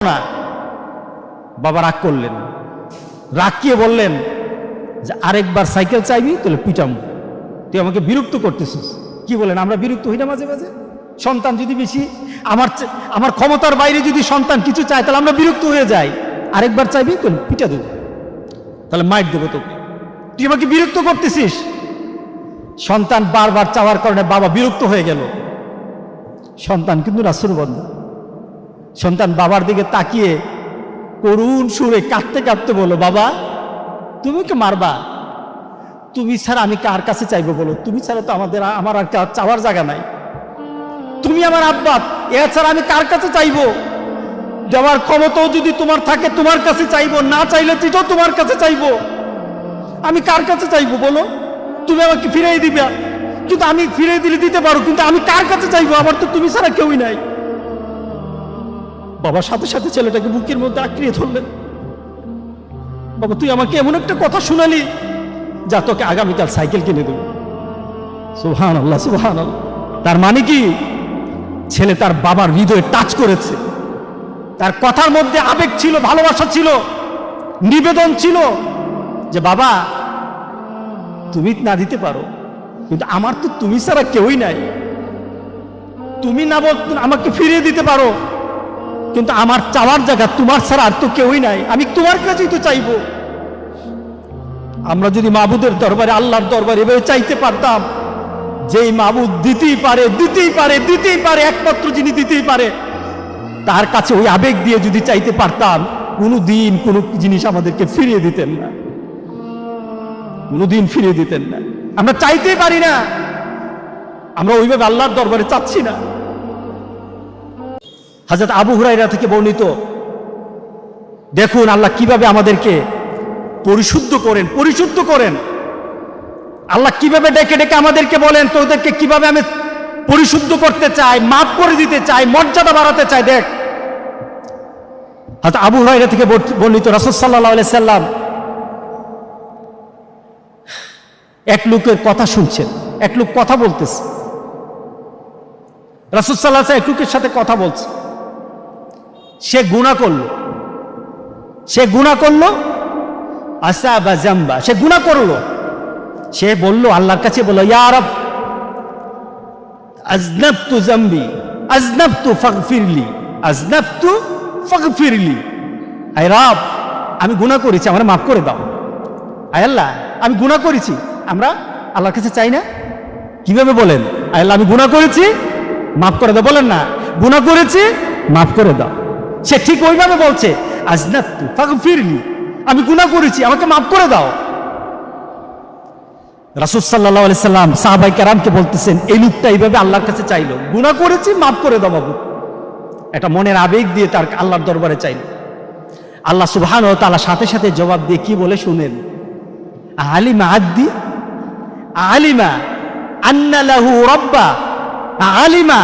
না। বাবা রাগ করলেন, রাগিয়ে বললেন যে আরেকবার সাইকেল চাইবি তাহলে পিটাম, তুই আমাকে বিরক্ত করতেছিস। কি বলেন, আমরা বিরক্ত হই না মাঝে মাঝে? সন্তান যদি বেশি আমার ক্ষমতার বাইরে যদি সন্তান কিছু চায় তাহলে আমরা বিরক্ত হয়ে যাই। আরেকবার চাইবি তাহলে পিটা দেবো, তাহলে মাইট দেবো তোকে, তুই আমাকে বিরক্ত করতেছিস। সন্তান বারবার চাওয়ার কারণে বাবা বিরক্ত হয়ে গেল। সন্তান কিন্তু রাসূল বান্দা। সন্তান বাবার দিকে তাকিয়ে করুণ সুরে কাঁদতে কাঁদতে বলল, বাবা তুমি ওকে মারবা? তুমি ছাড়া আমি কার কাছে চাইবো বলো? তুমি ছাড়া তো আমার আর চাওয়ার জায়গা নাই। তুমি আমার আব্বা, এছাড়া আমি কার কাছে চাইবো? দেওয়ার ক্ষমতাও যদি তোমার থাকে তোমার কাছে চাইবো, না চাইলে তুইও তোমার কাছে চাইবো। আমি কার কাছে চাইবো বলো? তুমি আমাকে ফিরিয়ে দিবে, কিন্তু আমি ফিরিয়ে দিলে দিতে পারো, কিন্তু আমি কার কাছে চাইবো? আমার তো তুমি ছাড়া কেউই নাই। বাবার সাথে সাথে ছেলেটাকে বুকের মধ্যে আঁকড়িয়ে ধরলেন। বাবা তুই আমাকে এমন একটা কথা শুনালি, যা তোকে আগামীকাল সাইকেল কিনে দেবো। সুবহানাল্লাহ, সুবহানাল্লাহ। তার মানে কি, ছেলে তার বাবার হৃদয়ে টাচ করেছে। তার কথার মধ্যে আবেগ ছিল, ভালোবাসা ছিল, নিবেদন ছিল যে বাবা তুমি না দিতে পারো, কিন্তু আমার তো তুমি ছাড়া কেউই নাই। তুমি না বল আমাকে ফিরিয়ে দিতে পারো, কিন্তু আমার চাওয়ার জায়গা তোমার ছাড়া আর তো কেউই নাই, আমি তোমার কাছেই তো চাইবো। আমরা যদি মাবুদের দরবারে, আল্লাহর দরবারে এভাবে চাইতে পারতাম, যেই মাবুদ দিতেই পারে, দিতেই পারে, দিতেই পারে, একমাত্র যিনি দিতেই পারে, তার কাছে ওই আবেগ দিয়ে যদি চাইতে পারতাম, কোনোদিন কোনো জিনিস আমাদেরকে ফিরিয়ে দিতেন না, কোনোদিন ফিরিয়ে দিতেন না। আমরা চাইতেই পারি না, আমরা ওইভাবে আল্লাহর দরবারে চাচ্ছি না। হযরত আবু হুরায়রা থেকে বর্ণিত, দেখুন আল্লাহ কিভাবে আমাদেরকে পরিশুদ্ধ করেন। আল্লাহ কিভাবে ডেকে ডেকে আমাদেরকে বলেন, তোদেরকে কিভাবে আমি পরিশুদ্ধ করতে চাই, মাফ করে দিতে চাই, মর্যাদা বাড়াতে চাই। দেখ হযরত আবু হুরায়রা থেকে বর্ণিত, রাসূল সাল্লাল্লাহু আলাইহি সাল্লাম এক লোকের কথা শুনছেন। এক লোক কথা বলতেছে, রাসূল সাল্লাল্লাহু আলাইহি ওয়াসাল্লাম এক লোকের সাথে কথা বলছে। সে গুনাহ করলো, আসাবা জামবা, সে গুনাহ করলো। সে বলল, আল্লাহর কাছে বলল, ইয়া রব আযনাবতু জামবি, আযনাবতু ফাগফিরলি, আযনাবতু ফাগফিরলি। আয় রব, আমি গুনাহ করেছি, আমারে মাফ করে দাও। আয় আল্লাহ, আমি গুনাহ করেছি। আমরা আল্লাহর কাছে চাই না? কিভাবে বলেন? আয় আল্লাহ, আমি গুনাহ করেছি, মাফ করে দাও। বলেন না, গুনাহ করেছি, মাফ করে দাও। সে ঠিক ওইভাবে বলছে, আযনাবতু ফাগফিরলি, আমি গুনাহ করেছি, আমাকে মাফ করে দাও। রাসূল সাল্লাল্লাহু আলাইহি সাল্লাম সাহাবায়ে কেরামকে বলতেছেন, এই লোকটা এইভাবে আল্লাহর কাছে চাইলো, গুনাহ করেছি, মাফ করে দাও বাবু। একটা মনের আবেগ দিয়ে তার আল্লাহর দরবারে চাইল। আল্লাহ সুবহানাহু ওয়া তাআলা সাথে সাথে জবাব দিয়ে কি বলে শুনেন, আলিমা আদ্দি, আলিমা আন্না লাহু রাব্বা, আলিমা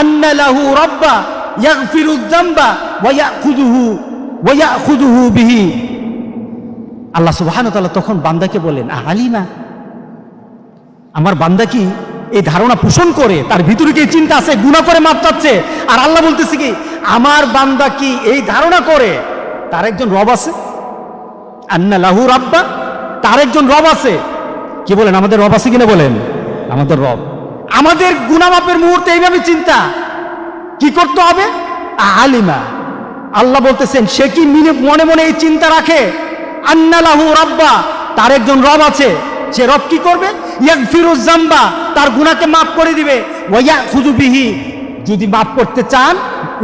আন্না লাহু রাব্বা ইয়াগফিরু যামবা ওয়া ইয়াখুযুহু বিহি। আল্লাহ সুবহানাহু ওয়া তাআলা তখন বান্দাকে বলেন, আলিমা, আমার বান্দা কি এই ধারণা পোষণ করে, তার ভিতরে কি চিন্তা আছে, গুনাহ করে মাপ চাচ্ছে। আর আল্লাহ বলতেছে কি, আমার বান্দা কি এই ধারণা করে তার একজন রব আছে, আন্না লাহু রাব্বা, তার একজন রব আছে। কি বলেন, আমাদের রব আছে কিনা বলেন? আমাদের রব। আমাদের গুনাহ মাপের মুহূর্তে এইভাবে চিন্তা কি করতে হবে? আলিমা, আল্লাহ বলতেছেন, সে কি মনে মনে এই চিন্তা রাখে, আন্না লাহু রাব্বা, তার একজন রব আছে। সে রব কি করবে? ইয়াগফিরু যামবা, তার গুনাহকে মাফ করে দিবে। ওয়া ইয়াখুযু বিহি, যদি মাফ করতে চান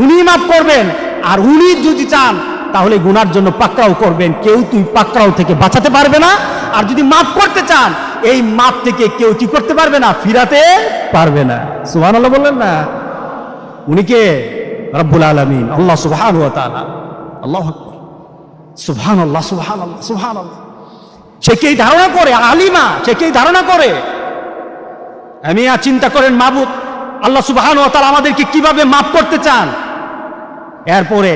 উনি মাফ করবেন, আর উনি যদি চান তাহলে গুনার জন্য পাকড়াও করবেন। কেউ তুই পাকড়াও থেকে বাঁচাতে পারবে না। আর যদি মাফ করতে চান, এই মাফ থেকে কেউ কি করতে পারবে না, ফিরাতে পারবে না। সুবহানাল্লাহ বললেন না? উনি কে? রব্বুল আলামিন, আল্লাহ সুবহানাহু ওয়া তাআলা। আল্লাহু আকবার, সুবহানাল্লাহ, সুবহানাল্লাহ, সুবহানাল্লাহ। সে কি ধারণা করে? আলিমা, সে কি ধারণা করে? আমি চিন্তা করেন, মাবুদ আল্লাহ সুবহানাহু ওয়া তাআলা আমাদেরকে কিভাবে মাফ করতে চান। এরপরে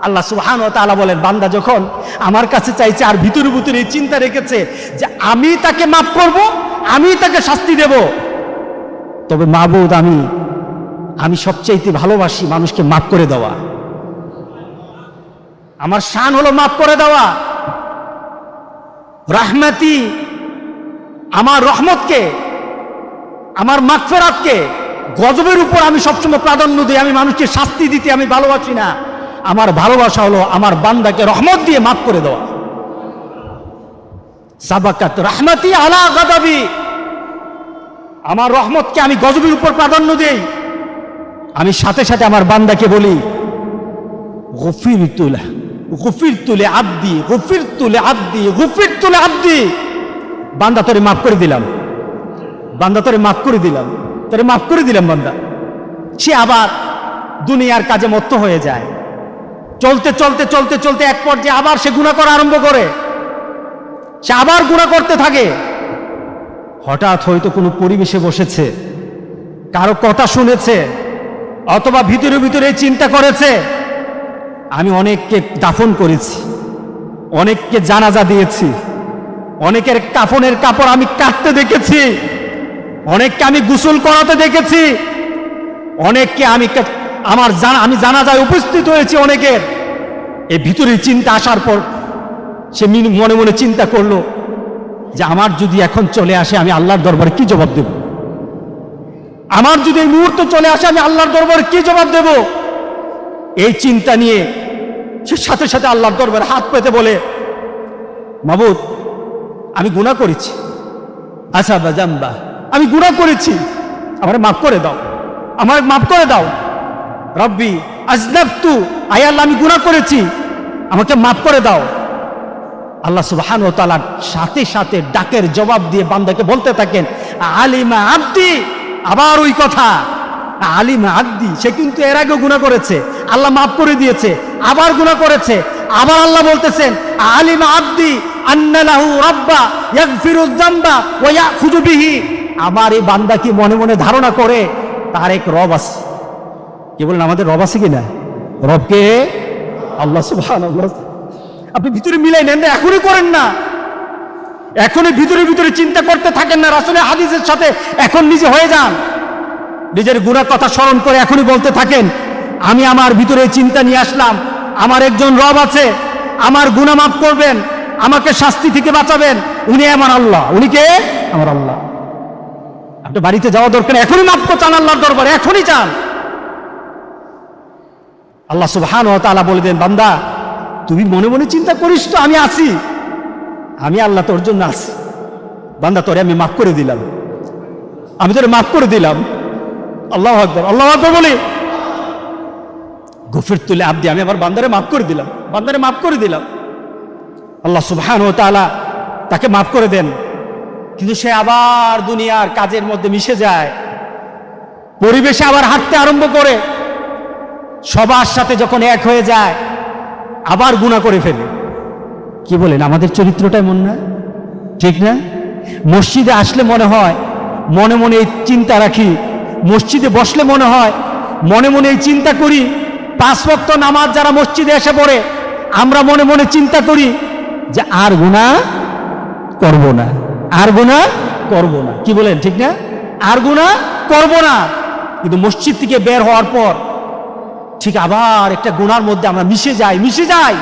আল্লাহ সুবহানাহু ওয়া তাআলা বলেন, বান্দা যখন আমার কাছে চাইছে আর ভিতরে ভিতরে এই চিন্তা রেখেছে যে আমি তাকে মাফ করব, আমি তাকে শাস্তি দেব, তবে মাবুদ আমি সবচাইতে ভালোবাসি মানুষকে মাফ করে দেওয়া। আমার শান হলো মাফ করে দেওয়া। রাহমাতি, আমার রহমতকে, আমার মাগফিরাতকে গজবের উপর আমি সবসময় প্রাধান্য দিই। আমি মানুষকে শাস্তি দিতে আমি ভালোবাসি না। আমার ভালোবাসা হলো আমার বান্দাকে রহমত দিয়ে মাফ করে দেওয়া। সাবাকাত রাহমাতি আলা গাদাবি, আমার রহমতকে আমি গজবের উপর প্রাধান্য দেই। আমি সাথে সাথে আমার বান্দাকে বলি গফিরতু লাহু, গফিরতু লিআবদি, গফিরতু লিআবদি, গফিরতু লিআবদি। বান্দা তোরে মাফ করে দিলাম, বান্দা তোরে মাফ করে দিলাম, তোরে মাফ করে দিলাম বান্দা। সে আবার দুনিয়ার কাজে মত্ত হয়ে যায়। চলতে চলতে চলতে চলতে এক পর্যায়ে আবার সে গুনাহ করা আরম্ভ করে, সে আবার গুনাহ করতে থাকে। হঠাৎ হয়তো কোনো পরিবেশে বসেছে, কারো কথা শুনেছে, অথবা ভিতরে ভিতরে চিন্তা করেছে আমি অনেককে দাফন করেছি, অনেককে জানাজা দিয়েছি, অনেকের কাফনের কাপড় আমি কাটতে দেখেছি, অনেককে আমি গোসল করাতে দেখেছি, অনেককে আমি জানাজায় উপস্থিত হয়েছি অনেকের। এই ভিতরের চিন্তা আসার পর সে মনে মনে চিন্তা করলো যে আমার যদি এখন চলে আসে আমি আল্লাহর দরবারে কি জবাব দেব, আমার যদি এই মুহূর্তে চলে আসে আমি আল্লাহর দরবারে কি জবাব দেব। এই চিন্তা নিয়ে সে সাথে সাথে আল্লাহর দরবারে হাত পেতে বলে মাবুদ আমি গুনাহ করেছি, আচ্ছা বাজাম্বা আমি গুনাহ করেছি, আমারে মাফ করে দাও, আমারে মাফ করে দাও। রব্বি আজনাবতু, আয় আল্লাহ আমি গুনাহ করেছি, আমাকে মাফ করে দাও। আল্লাহ সুবহানাহু ওয়া তাআলা সাথে সাথে ডাকের জবাব দিয়ে বান্দাকে বলতে থাকেন আলিমা আব্দি। আবার ওই কথা আলিমা আব্দি, সে কিন্তু এর আগে গুনাহ করেছে, আল্লাহ মাফ করে দিয়েছে, আবার গুনাহ করেছে। আবার আল্লাহ বলতেছেন আলিমা আব্দি আন্না লাহু রাব্বা ইয়াগফিরুয যামবা ওয়া ইয়াখুযু বিহি। আমার এই বান্দা কি মনে মনে ধারণা করে তার এক রব আছে। কি বলেন আমাদের রব আছে কিনা? রবকে আল্লাহ সুবহানাল্লাহ। আপনি ভিতরে মিলাই নেন না, এখনই করেন না, এখনই ভিতরে ভিতরে চিন্তা করতে থাকেন না, রাসূলের হাদিসের সাথে এখন নিজে হয়ে যান। নিজের গুনাহ কথা স্মরণ করে এখনই বলতে থাকেন আমি আমার ভিতরে চিন্তা নিয়ে আসলাম, আমার একজন রব আছে, আমার গুনাহ মাফ করবেন, আমাকে শাস্তি থেকে বাঁচাবেন, উনি আমার আল্লাহ। উনি কে? আমার আল্লাহ। আপনি বাড়িতে যাওয়া দরকার, এখনই মাফ চান আল্লাহর দরবারে, এখনই চান। আল্লাহ সুবহানাহু ওয়া তাআলা বলে দেন বান্দা তুমি মনে মনে চিন্তা করিস তো আমি আছি, আমি আল্লাহ তোর জন্য আছি। বান্দা তোরে আমি মাফ করে দিলাম, আমি তোরে মাফ করে দিলাম। আল্লাহু আকবার, আল্লাহু আকবার বলি। গফিরতু লিআবদি, আমি আমার বান্দারে মাফ করে দিলাম, বান্দারে মাফ করে দিলাম। আল্লাহ সুবহানাহু ওয়া তাআলা তাকে মাফ করে দেন। কিন্তু সে আবার দুনিয়ার কাজের মধ্যে মিশে যায়, পরিবেশে আবার হাঁটতে আরম্ভ করে, সবার সাথে যখন এক হয়ে যায় আবার গুনাহ করে ফেলে। কি বলেন আমাদের চরিত্রটাই মন না, ঠিক না? মসজিদে আসলে মনে হয় মনে মনে এই চিন্তা রাখি, মসজিদে বসলে মনে হয় মনে মনে এই চিন্তা করি, 5 ওয়াক্ত নামাজ যারা মসজিদে এসে পড়ে আমরা মনে মনে চিন্তা করি যে আর গুনাহ করব না, আর গুনাহ করব না। কি বলেন ঠিক না? আর গুনাহ করব না। কিন্তু মসজিদ থেকে বের হওয়ার পর ঠিক আবার একটা গুনার মধ্যে আমরা মিশে যাই।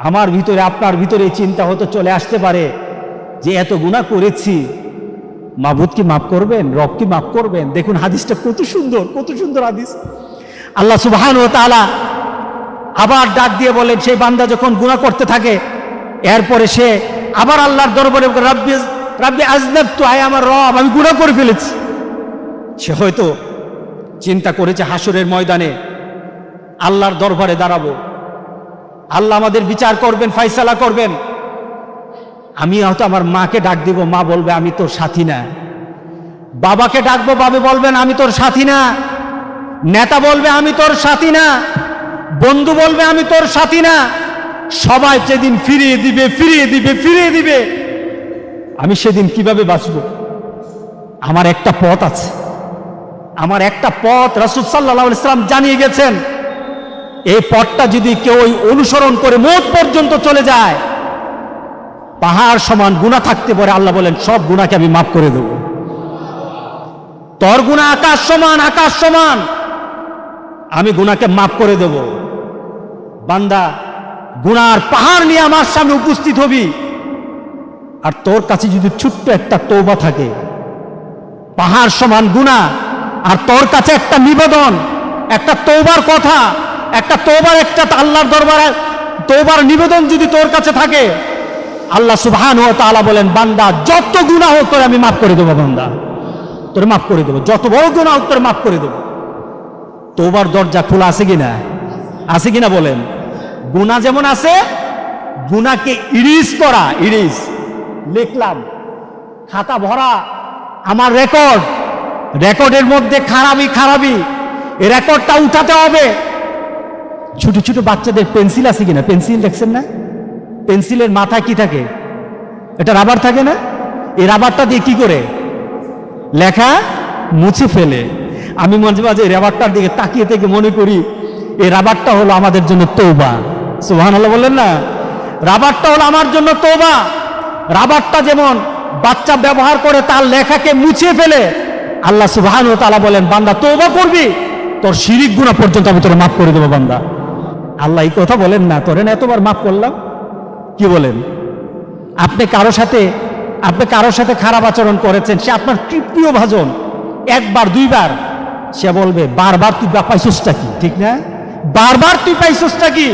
আমার ভিতরে আপনার ভিতরে চিন্তা হয়তো চলে আসতে পারে যে এত গুনাহ করেছি, মাবুদ কি মাফ করবেন, রব কি মাফ করবেন? দেখুন হাদিসটা কত সুন্দর, কত সুন্দর হাদিস। আল্লাহ সুবহানাহু ওয়া তাআলা আবার ডাক দিয়ে বলেন সেই বান্দা যখন গুনাহ করতে থাকে এরপরে সে আবার আল্লাহর দরবারে রব্বি আজনাবতু, আয় আমার রব আমি গুনাহ করে ফেলেছি। সে হয়তো চিন্তা করেছে হাসরের ময়দানে আল্লাহর দরবারে দাঁড়াবো, আল্লাহ আমাদের বিচার করবেন, ফয়সালা করবেন। আমি হয়তো আমার মাকে ডাক দিব, মা বলবে আমি তোর সাথী না। বাবাকে ডাকবো, বাবা বলবেন আমি তোর সাথী না। নেতা বলবে আমি তোর সাথী না। বন্ধু বলবে আমি তোর সাথী না। সবাই সেদিন ফিরিয়ে দিবে। আমি সেদিন কিভাবে বাঁচব? আমার একটা পথ আছে, আমার একটা পথ রাসূল সাল্লাল্লাহু আলাইহি ওয়াসাল্লাম জানিয়ে গেছেন। এই পথটা যদি কেউ অনুসরণ করে মওত পর্যন্ত চলে যায়, পাহাড় সমান গুনাহ থাকতে পারে, আল্লাহ বলেন সব গুনাহকে আমি মাফ করে দেব। তোর গুনাহ আকাশ সমান, আমি গুনাহকে মাফ করে দেব। বান্দা গুনার পাহাড় নিয়ে আমার সামনে উপস্থিত হবি, আর তোর কাছে যদি ছোট্ট একটা তওবা থাকে, পাহাড় সমান গুনাহ, আর তোর কাছে একটা নিবেদন, একটা তওবার কথা, একটা তওবার, একটা আল্লাহর দরবারে তওবার নিবেদন যদি তোর কাছে থাকে, আল্লাহ সুবহানাহু ওয়া তাআলা বলেন, বান্দা যত গুনাহ হোক তোরে আমি মাফ করে দেবো, বান্দা তোরে মাফ করে দেবো, যত বড় গুনাহ হোক তোরে মাফ করে দেবো। তওবার দরজা খোলা আছে কিনা? আছে কিনা বলেন? গুনাহ যেমন আছে, গুনাহকে ইরিজ করা, ইরিজ লিখলাম, খাতা ভরা আমার রেকর্ড, রেকর্ডের মধ্যে খারাপই, এই রেকর্ডটা উঠাতে হবে। ছোট ছোট বাচ্চাদের পেন্সিল আছে কিনা? পেন্সিল দেখছেন না? পেন্সিলের মাথায় কি থাকে? এটা রাবার থাকে না? এই রাবারটা দিয়ে কি করে লেখা মুছে ফেলে। আমি মাঝে মাঝে রাবারটার দিকে তাকিয়ে থেকে মনে করি এই রাবারটা হলো আমাদের জন্য তওবা। সুবহানাল্লাহ বললেন না? রাবারটা হলো আমার জন্য তওবা। রাবারটা যেমন বাচ্চা ব্যবহার করে তার লেখাকে মুছে ফেলে, আল্লাহ সুবহানাহু ওয়া তাআলা বলেন, বান্দা তওবা করবি, তোর শিরিক গুনাহ পর্যন্ত আমি তোরে মাফ করে দেবো। বান্দা আল্লাহ এই কথা বলেন না? তোরে না এতবার মাফ করলাম। কি বলেন? আপনি কারোর সাথে খারাপ আচরণ করেছেন, সে আপনার প্রিয় ভাজন, একবার দুইবার, সে বলবে বারবার তুই পাইছসটা কি? ঠিক না? বারবার তুই পাইছসটা কি?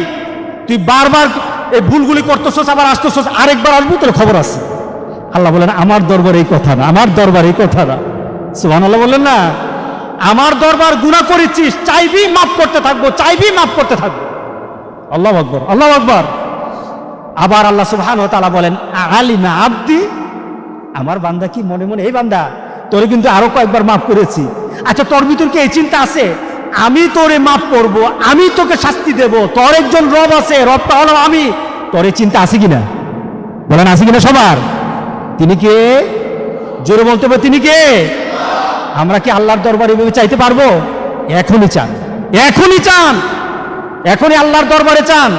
তুই বারবার এই ভুলগুলি করতেছস, আবার আসতেছস, আরেকবার আসবি, তোর খবর আছে। আল্লাহ বলেন, আমার দরবার এই কথা না, আমার দরবার এই কথা না। সুবহানাল্লাহ বলেন না? আমার দরবার গুনাহ করেছিস, চাইবি মাফ করতে থাকবো, চাইবি মাফ করতে থাকবো। আল্লাহু আকবার, আল্লাহু আকবার। আবার আল্লাহ সুবহানাহু ওয়া তাআলা বলেন, আলিমা আব্দি, আমার বান্দা কি মনে মনে, এই বান্দা তোরে কিন্তু আরো কয়েকবার মাফ করেছি, আচ্ছা তোর ভিতর কি এই চিন্তা আছে আমি তোরে মাফ করব, আমি তোকে শাস্তি দেব, তোর একজন রব আছে, রবটা হলো আমি, তোর এই চিন্তা আছে কিনা? বলেন আছে কিনা সবার? তিনি কে? জোরে বলতে হবে, তিনি কে? আমরা কি আল্লাহর দরবারে এভাবে চাইতে পারবো? এখনই চান, এখনই চান, এখনই আল্লাহর দরবারে চান।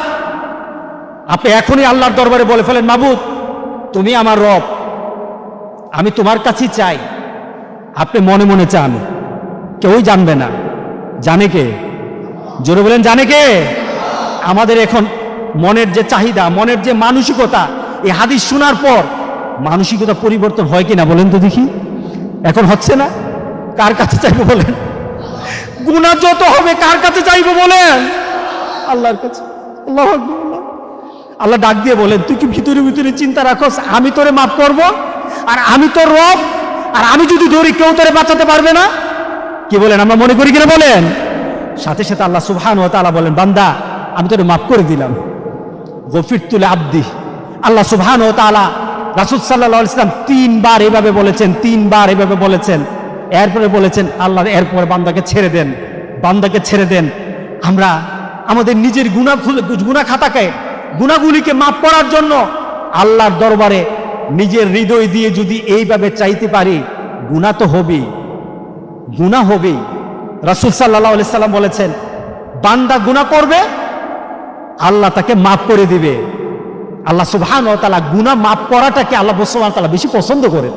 আপনি এখনই আল্লাহর দরবারে বলে ফেলেন, মাবুদ তুমি আমার রব, আমি তোমার কাছেই চাই। আপনি মনে মনে চান, কেউই জানবে না। জানে কে? জোরে বলেন, জানে কে? আমাদের এখন মনের যে চাহিদা, মনের যে মানসিকতা, এই হাদিস শোনার পর মানসিকতা পরিবর্তন হয় কিনা বলেন তো দেখি? এখন হচ্ছে না? কার কাছে চাইবো বলেন? গুনাহ যত হবে কার কাছে চাইবো বলেন? আল্লাহর কাছে। আল্লাহু আকবার। আল্লাহ ডাক দিয়ে বলেন, তুই কি ভিতরে ভিতরে চিন্তা রাখোস আমি তোরে মাফ করব, আর আমি তোর রব, আর আমি যদি ধরি কেউ তোরে বাঁচাতে পারবে না? কি বলেন? আমরা মনে করি কিনা বলেন? সাথে সাথে আল্লাহ সুবহানাহু ওয়া তাআলা বলেন, বান্দা আমি তোরে মাফ করে দিলাম। গফিরতু লিআবদি। আল্লাহ সুবহানাহু ওয়া তাআলা রাসূল সাল্লাল্লাহু আলাইহি ওয়াসাল্লাম তিনবার এভাবে বলেছেন, তিনবার এভাবে বলেছেন। এরপরে বলেছেন, আল্লাহ এরপরে বান্দাকে ছেড়ে দেন, বান্দাকে ছেড়ে দেন। আমরা আমাদের নিজের গুনাহ খাতাকে, গুনাহগুলিকে মাফ করার জন্য আল্লাহর দরবারে নিজের হৃদয় দিয়ে যদি এইভাবে চাইতে পারি, গুনাহ তো হবেই, গুনাহ হবেই। রাসূল সাল্লাল্লাহু আলাইহি সাল্লাম বলেছেন, বান্দা গুনাহ করবে, আল্লাহ তাকে মাফ করে দিবে। আল্লাহ সুবহানাহু ওয়া তাআলা গুনাহ মাফ করাটাকে আল্লাহ সুবহানাহু ওয়া তাআলা বেশি পছন্দ করেন।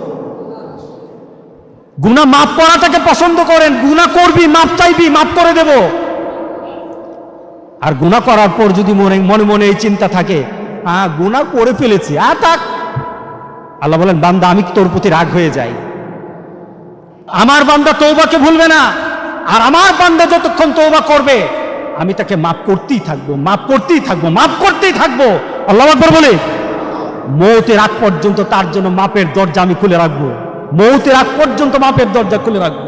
গুনাহ মাফ করাটাকে পছন্দ করেন। গুনাহ করবি, মাফ চাইবি, মাফ করে দেব। আর গুনাহ করার পর যদি মনে মনে এই চিন্তা থাকে, গুনাহ করে ফেলেছি, থাক, আল্লাহ বলেন, বান্দা আমি তোর প্রতি রাগ হয়ে যাই। আমার বান্দা তওবাকে ভুলবে না, আর আমার বান্দা যতক্ষণ তওবা করবে আমি তাকে মাফ করতেই থাকবো, মাফ করতেই থাকবো, মাফ করতেই থাকবো। আল্লাহু আকবার বলে, মৌতের আগ পর্যন্ত তার জন্য মাপের দরজা আমি খুলে রাখবো, মৌতের আগ পর্যন্ত মাপের দরজা খুলে রাখবো।